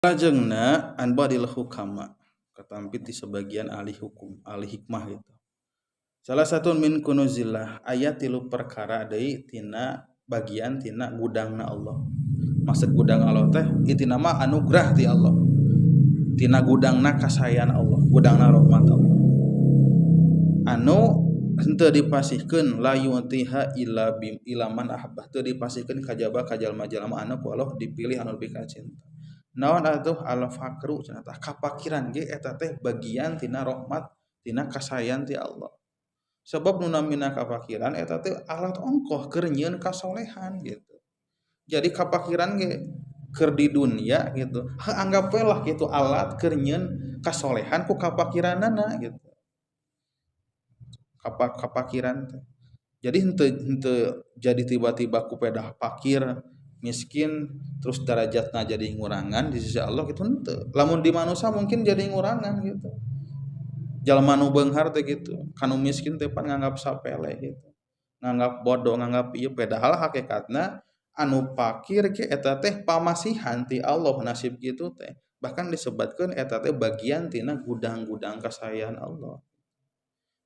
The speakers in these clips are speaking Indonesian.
Lajengna an badil hukama katampit di sebagian ahli hukum, ahli hikmah gitu. Salah satu min kunuzillah ayat tilu perkara deui tina bagian tina gudangna Allah. Maksud gudang Allah teh itu nama anugerah ti Allah. Tina gudangna kasayan Allah, gudangna rahmat Allah. Anu henteu dipasihkeun la yu'tiha illa bim ilaman ahabbah teu dipasihkeun kajaba ka jalma-jalma anu ku Allah dipilih anu lebih kacinta. Naon atuh al fakru cenah tah kapakiran ge eta teh bagian tina rahmat tina kasayan ti Allah. Sebab nu namina kapakiran eta teh alat ongkoh keur nyieun kasolehan gitu. Jadi kapakiran ge keur di dunia gitu. Anggap we lah gitu alat keur nyieun kasolehan ku kapakiranana gitu. Kapakiran teh. Jadi henteu jadi tiba-tiba ku pedah pakir miskin terus derajatna jadi ngurangan di sisi Allah gitu henteu. Lamun di manusia mungkin jadi ngurangan gitu. Jalma nu beunghar teh gitu, kanu miskin teh pan nganggap sapele gitu. Nganggap bodoh, nganggap ieu padahal hakikatna anu pakir ke eta teh pamasihan ti Allah nasib kitu teh. Bahkan disebutkeun eta teh bagian tina gudang-gudang kasayaan Allah.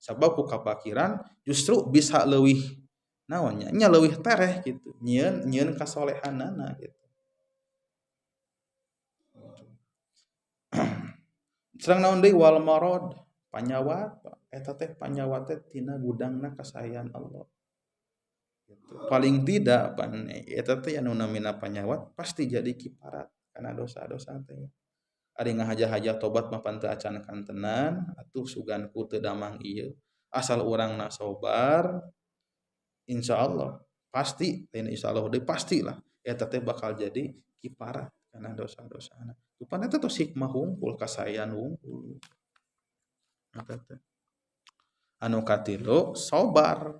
Sabab ku kapakiran justru bisa leuwih naon nya leuwih tereh gitu. Nyieun kasolehanana gitu. Sareng naon deui wal marad panyawat eta teh panyawat teh tina gudangna kasayaan Allah. Gitu. Paling tidak pan eta teh anu namina panyawat pasti jadi kiparat kana dosa-dosa teh. Ari ngahaja-haja tobat mah pan teu acan kantenan atuh sugan ku teu damang ieu. Asal urangna sabar insyaallah pasti lain insyaallah deui pastilah eta teh bakal jadi kiparat kana dosa-dosana. Rupana eta tos hikmah hungkul kasayan hungkul. Eta teh. Anu katilu sabar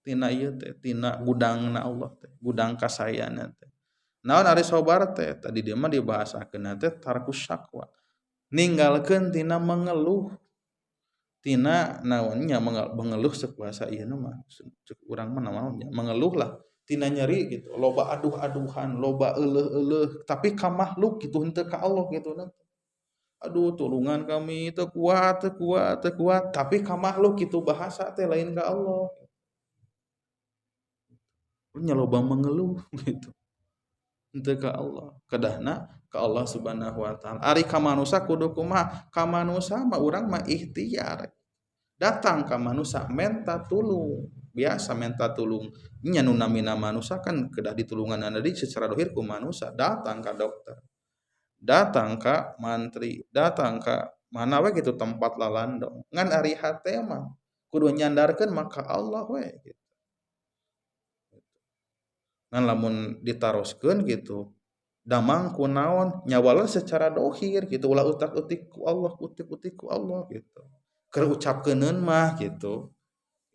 tina ieu teh tina gudangna Allah teh, gudang kasayanna teh. Naon ari sabar teh tadi dia mah dibahasakeun teh tarkus syakwa. Ninggalkeun tina mengeluh. Tina naon nya mengeluh ceuk bahasa ieu mah ceuk urang mah naon nya mengeluh lah tina nyeri gitu. Loba aduh-aduhan, loba euleuh-euleuh tapi ka makhluk gitu henteu ka Allah gitu nah. Aduh tulungan kami teu kuat, teu kuat, teu kuat tapi ka makhluk kitu bahasa teh lain ka Allah. Nya loba mengeluh gitu. Henteu ka Allah, kedahna ka Allah Subhanahu wa taala. Ari ka manusia kudu kumaha? Ka manusia mah urang mah ikhtiar. Datang ka manusia menta tulung. Biasa menta tulung. Nya nu namina manusia kan kedah ditulungan deui secara dohir ku manusia. Datang ka dokter. Datang ka mantri, datang ka mana we gitu tempat lalandong. Ngan ari hate mah kudu nyandarkeun maka Allah we gitu. Ngan lamun ditaroskeun gitu damang ku naon nyawala secara dohir gitu ulah utak-utik ku Allah utik-utik ku Allah gitu keur ucapkeuneun mah gitu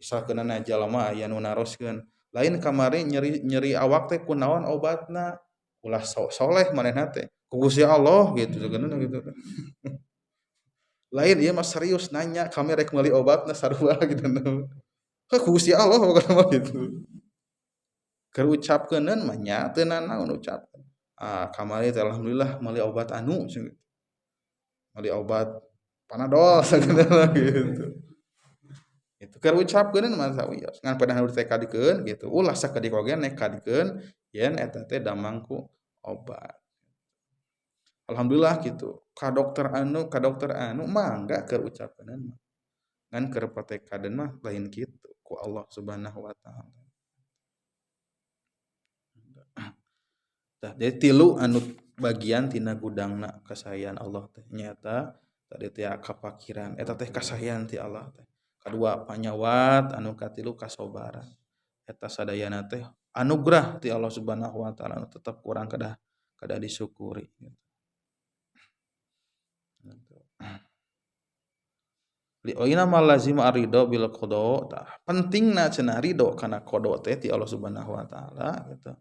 misalkeunna jalma aya nu naroskeun lain kamari nyeri awak teh ku naon obatna ulah soleh manehna teh ku Gusti Allah gitu ceungeunna gitu lain ieu mah serius nanya kami rek meuli obatna sarua gitu ku Gusti Allah pokona gitu keur ucapkeuneun mah nya teu nanaon ucapkeun. Kamari teh alhamdulillah meuli obat anu meuli obat Panadol sageuna gitu. Itu keur ucapkeun mah sawios ngan pernah ditekadikeun gitu. Ulah sakedik oge nekadikeun yen eta teh damang ku obat. Alhamdulillah gitu. Ka dokter anu mangga keur ucapkeun mah. Ngan keur patekadeun mah lain kitu ku Allah Subhanahu wa taala. Jadi tilu anu bagian tina gudangna kasayaan Allah teh nyata tadi teh kapakiran eta teh kasayaan ti Allah teh. Kadua panyawat anu katilu kasabaran. Eta sadayana teh anugerah ti Allah Subhanahu wa taala anu tetep kurang kedah disyukuri gitu. Li oina mal lazim arido bil qada tah pentingna cenah ridho kana qada teh ti Allah Subhanahu wa taala gitu.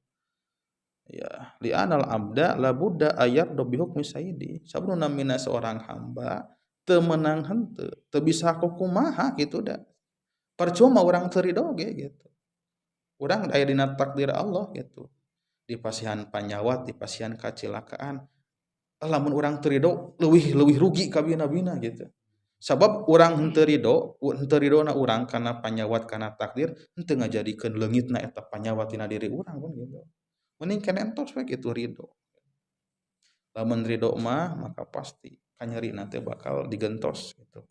Ya, li anal abda la budda ayat do bihukmi sayyidi. Sabruna mina seorang hamba teu meunang henteu, teu bisa kumaha gitu da. Percuma urang teu ridho ge gitu. Urang aya dina takdir Allah gitu. Di pasihan panyawat, di pasihan kacilakaan. lamun urang teu ridho leuwih rugi ka bina-bina gitu. Sabab urang henteu ridona urang kana panyawat kana takdir henteu ngajadikeun leungitna eta panyawat tina diri urang pun gitu. Mending kene entos we kitu ridho. Lamun ridho mah maka pasti kanyerina teh bakal digentos gitu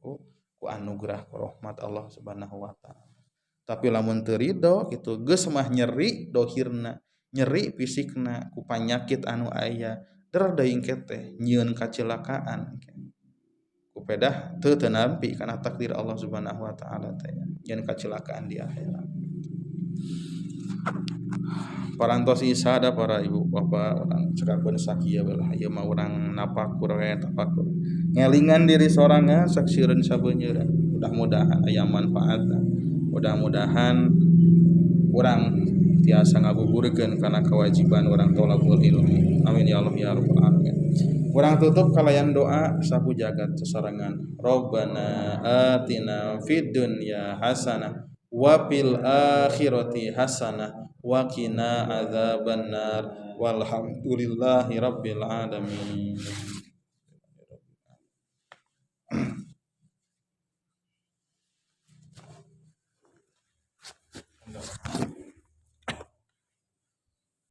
ku anugerah ku rahmat Allah Subhanahu wa taala. Tapi lamun teu ridho gitu geus mah nyeri dohirna, nyeri fisikna ku panyakit anu aya, der deui engke teh nyieun kacilakaan. Kupedah teu nampi kana takdir Allah Subhanahu wa taala teh nyieun kacilakaan di akhirat. Parantos isada para ibu bapak urang cekakeun sakieu belah ieu mah urang napakur we tapakur. Ngelingan diri sorangan saksieun sabeunyeurna. Mudah-mudahan aya manfaatna. Mudah-mudahan urang tiasa ngagugurkeun kana kewajiban urang thalabul ilmi. Amin ya Allah ya rabbal alamin. Urang tutup kalayan doa sapu jagat sesarengan. Rabbana atina fid dunya hasanah wa fil akhirati hasanah wa qina adzabannar walhamdulillahi rabbil alamin.